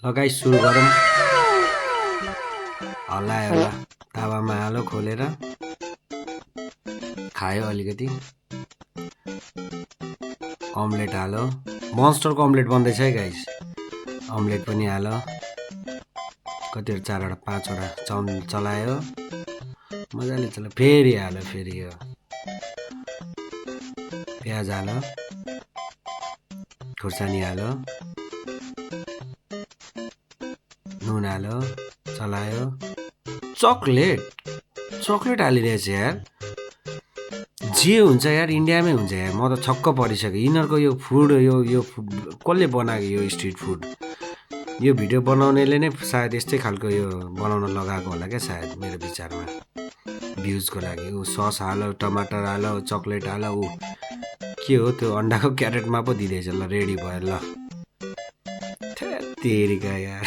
ल गाइस सुरु गरौँ। हल्लायो होला तावामा हालो खोलेर खायो अलिकति अम्लेट हालो। मन्स्टरको अम्लेट बन्दैछ है गाइस। अम्लेट पनि हालो कतिवटा 4 वटा 5 वटा चलायो मजाले चलायो फेरि हाल्यो फेरि यो प्याज हाल्यो खुर्सानी हाल्यो नुन हाल्यो चलायो चकलेट हालिरहेछ यार। जे हुन्छ यार इन्डियामै हुन्छ यार। म त छक्क परिसकेँ यिनीहरूको यो फुड यो कसले बनाएको यो स्ट्रिट फुड। यो भिडियो बनाउनेले नै सायद यस्तै खालको यो बनाउन लगाएको होला क्या सायद मेरो विचारमा भ्युजको लागि। ऊ सस हाल्यो टमाटर हाल्यो चकलेट हाल्यो ऊ के हो त्यो अन्डाको क्यारेटमा पो दिँदैछ। ल रेडी भयो ल तेरिका यार